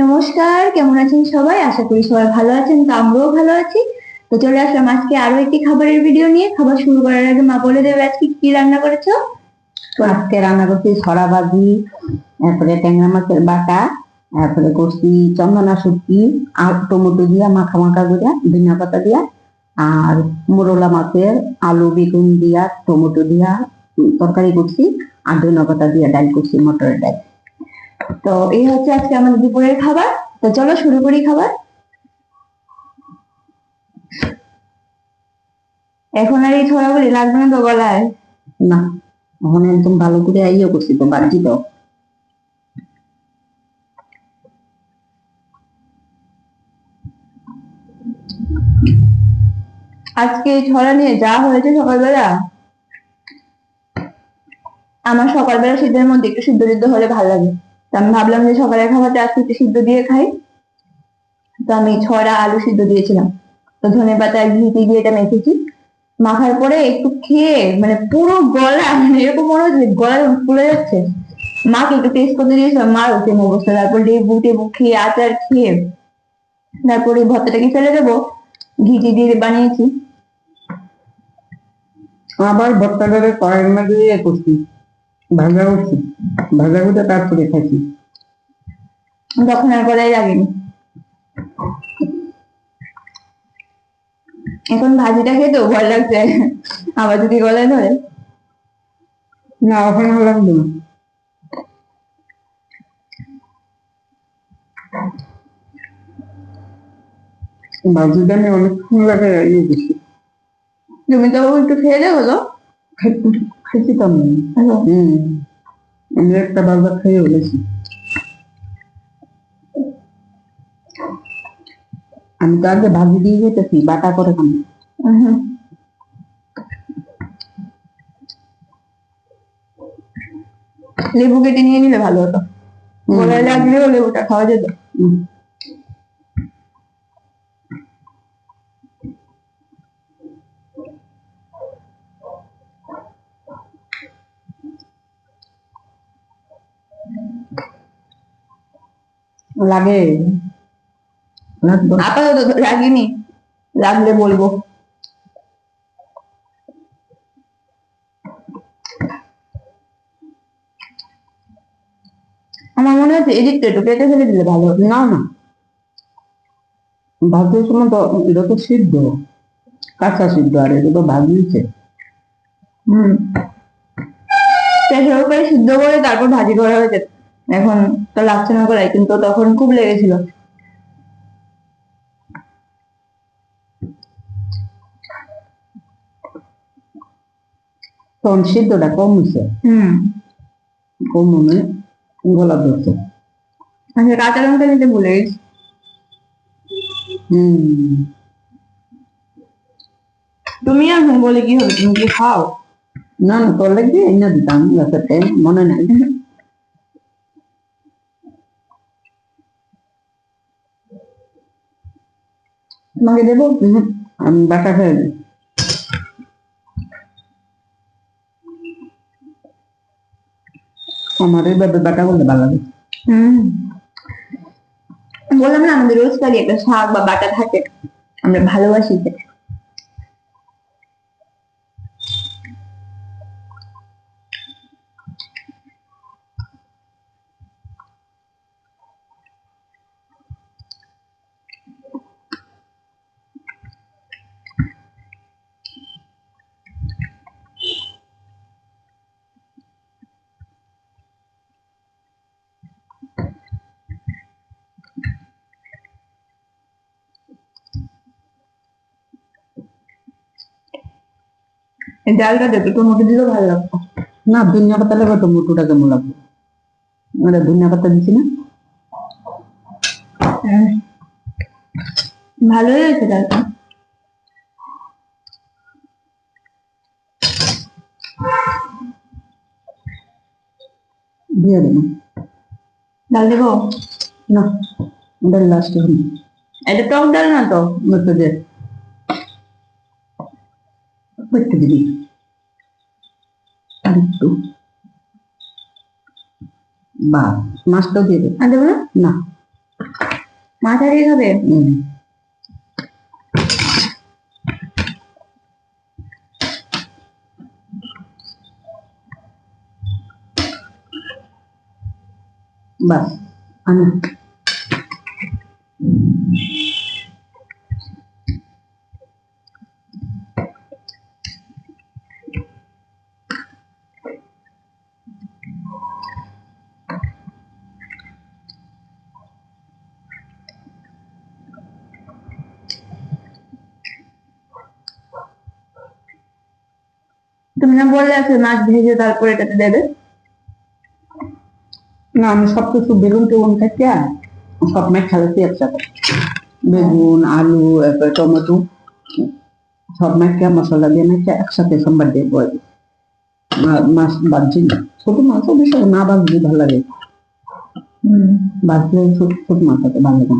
নমস্কার, কেমন আছেন সবাই? আশা করি সবাই ভালো আছেন। তো আমরাও ভালো আছি। তো চলে আসলাম আজকে আরো একটি খাবারের ভিডিও নিয়ে। খাবার শুরু করার আগে মা বলে দেবে আজকে কি রান্না করেছো। আজকে রান্না করছি ছড়া ভাজি, তারপরে ট্যাংরা মাছের বাটা, তারপরে করছি চন্দনা শুটকি আর টমেটো দিয়া মাখা মাখা করে ধনিয়া পাতা দিয়া, আর মোরলা মাছের আলু বেগুন দিয়া টমেটো দিয়া তরকারি করছি, আর ধনিয়া পাতা দিয়া ডাল করছি, মটরের ডাল। তো এই হচ্ছে আজকে আমাদের দুপুরের খাবার। তো চলো শুরু করি খাবার। এখন আর এই ছড়াগুলি লাগবে না তো গলায়? না, ওখানে একদম ভালো করে ইয়ে করছি তো বাজি তো। আজকে এই ছড়া নিয়ে যা হয়েছে সকালবেলা, আমার সকালবেলা শীতের মধ্যে একটু সিদ্ধ সিদ্ধ হলে ভালো লাগে। তো আমি ভাবলাম যে সকালের খাবারটা আজকে একটু সিদ্ধ দিয়ে খাই। তো আমি ছড়া আলু সিদ্ধ দিয়েছিলাম। তো ধনেপাতা ঘি দিয়ে এটা মেখেছি। মাখার পরে একটু খেয়ে মানে পুরো গলা মানে এরকম মনে হচ্ছে গলা যখন ফুলে যাচ্ছে। মাকে একটু টেস্ট করতে দিয়েছিলাম, মার সেম অবস্থা। তারপর লেবু টেবু খেয়ে আচার খেয়ে তারপরে এই ভর্তাটাকে ফেলে দেবো। ঘি দিয়ে বানিয়েছি। আবার ভর্তাটাকে কড়াইয়ের মধ্যে ইয়ে করছি, ভাজা করছি, ভাজা করে তারপরে খাইছি। তখন আর গলায় লাগেনি। এখন ভাজিটা খেতেও ভয় লাগছে, আবার যদি গলায় ধরে। না, ওখানে লাগবে না। ভাজিটা আমি অনেকক্ষণ লাগে ইয়ে করছি, তুমি তো একটু খেয়ে দেখো তো। খাইছি তো আমি। হ্যালো। আমি একটা বাজার খেয়ে বলেছি, আমি তো আগে ভাজি দিয়ে যেতেছি, বাটা করে খাবো। হুম। লেবু কেটে নিয়ে নিলে ভালো হতো, গলায় লাগলেও লেবুটা খাওয়া যেত। লাগে, লাগবে। আপাতত তো লাগিনি, লাগলে বলবো। আমার মনে হচ্ছে এদিকটা একটু কেটে ফেলে দিলে ভালো হতো। না না, ভাজির সময় তো এটা তো সিদ্ধ, কাঁচা সিদ্ধ, আর এটা তো ভাজিয়েছে। হম, প্রেসার কুকারে সিদ্ধ করে তারপর ভাজি করা হয়েছে। এখন তো লাগছে না করাই, কিন্তু তখন খুব লেগেছিল। তখন সিদ্ধটা কম হয়েছে, হম। কম মানে গলা ধরছে। আচ্ছা, কাঁচা লঙ্কা নিতে ভুলে গেছি। হম। তুমি আর বলে কি হবে, তুমি কি খাও? না না, তোর লাগবে এনে দিতাম গাছেতে, মনে নাই। তোমাকে দেবো? আমি বাটা খেয়ে দিই। আমার এইভাবে বাটা করলে ভালো লাগে। হম, বললাম না আমাদের রোজকারই একটা শাক বা বাটা থাকে, আমরা ভালোবাসি খেতে। এই ডালটা একটু টমেটো দিলেও ভালো লাগতো। না, ধনিয়া পাতা লাগবে, টমেটোটা কেমন লাগবে? মানে ধনিয়া পাতা দিছি না। হ্যাঁ, ভালোই হয়েছে ডালটা। দিয়ে দেবো। ডাল দেবো? না, ওটা লাস্টে হবে। এটা টক ডাল না তো? মতো দে, একটু দিবি, আর একটু। বা মাছটাও দিয়ে দেবে। আর দেবো না? না, মাথা দিয়ে খাবে? বাস আনা তুমি না বললে আছে মাছ ভেজে তারপরে এটাতে দেবে? না, আমি সবকিছু বেগুন টেগুন থেকে সব মাছ খাওয়াচ্ছি একসাথে। বেগুন, আলু, এরপরে টমেটো সব মাছকে মশলা দিয়ে মেখে একসাথে সোমবার দিয়ে বয় মাছ ভাজি না। ছোট মাছ অবশ্য না ভাজলে ভালো লাগে, ভাজলে ছোট ছোট মাছ হতে ভালো লাগে।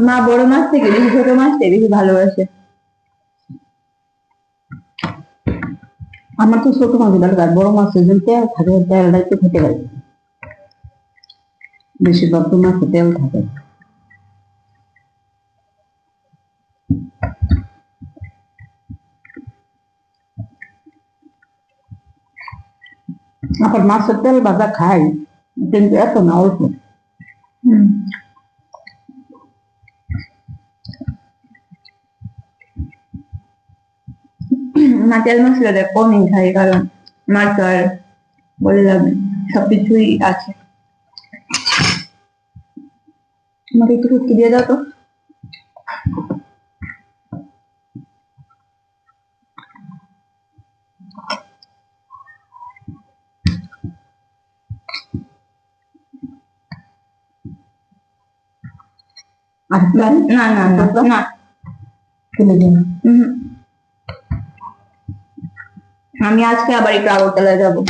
মা বড় মাছ থেকে বেশি ছোট মাছটাই বেশি ভালোবাসে। আমার তো ছোট মাছ ভালো লাগে, বড় মাছ যেদিন তেল থাকে তেলটা একটু খেতে পারি, বেশিরভাগ তো মাছে তেল থাকে। আবার মাছের তেল ভাজা খাই, কিন্তু এত না, অল্প। মা তেল মশলাটা কমই খাই, কারণ মার তো আর বললাম সবকিছুই আছে। আমাকে একটু ফুটকি দিয়ে দাও তো। আর না না না না, তুলে দিন। আমি আজকে আবার একটু আগরতলা যাবো,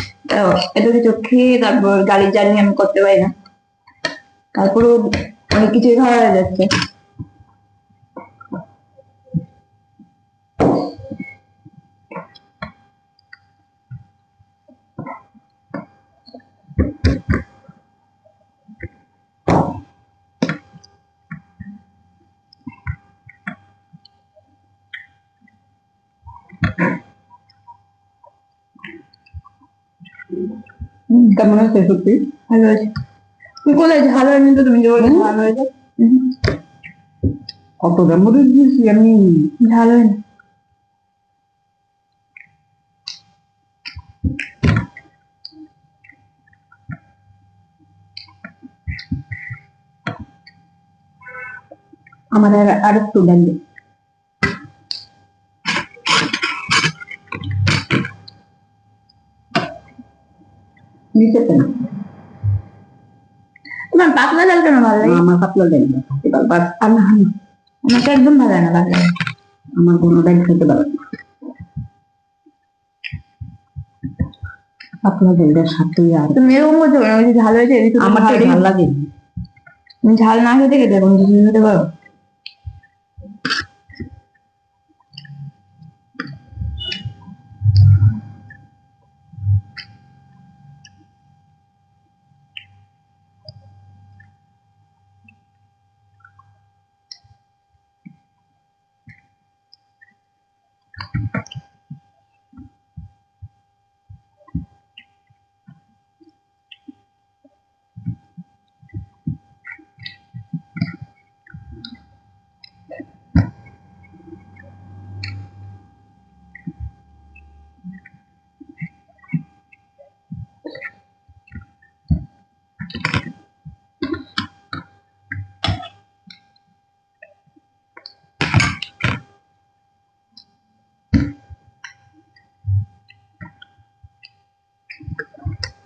এত কিছু খেয়ে তারপর গাড়ির জার্নি আমি করতে পারি না, তারপরেও অনেক কিছুই খাওয়া হয়ে যাচ্ছে। কেমন আছে সত্যি? ভালো আছে। তুমি কোথায় ঝাল হয়নি তো, তুমি যে বললে ঝাল হয়েছে। কতটা মরিচ দিয়েছি আমি? ঝাল হয়নি। আমার আর একটু ডাল দিই। নিচে কেন? তোমার পাতলা ডাল কেন ভালো লাগে? আমার পাতলা ডাল না, বাস আর না, আমার তো একদম ভালো লাগে না পাতলা ডাল। আমার কোনো ডাল খেতে পারে না। পাতলা ডালটা স্বাদই আর তুমি এরকম করছো কেন? ওই যে ঝাল হয়েছে এদিকে তো আমার ভালো ভালো লাগে। তুমি ঝাল না খেতে খেতে এখন কিছু খেতে পারো।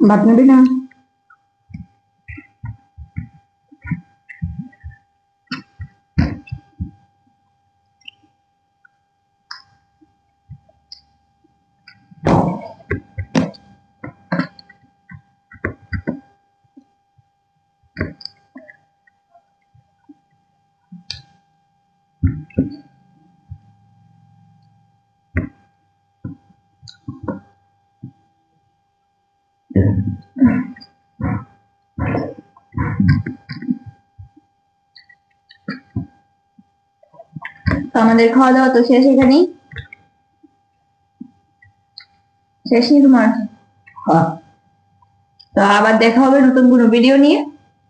ভাত নেবি না? তো আমাদের খাওয়া দাওয়া তো শেষ এখানেই, শেষই তোমার। হ্যাঁ। তো আবার দেখা হবে নতুন কোনো ভিডিও নিয়ে।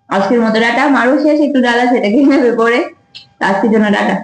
আজকের মতো টাটা, মারও শেষ, একটু ডালা সেটা খেয়ে নেবে পরে। তো আজকের জন্য টাটা।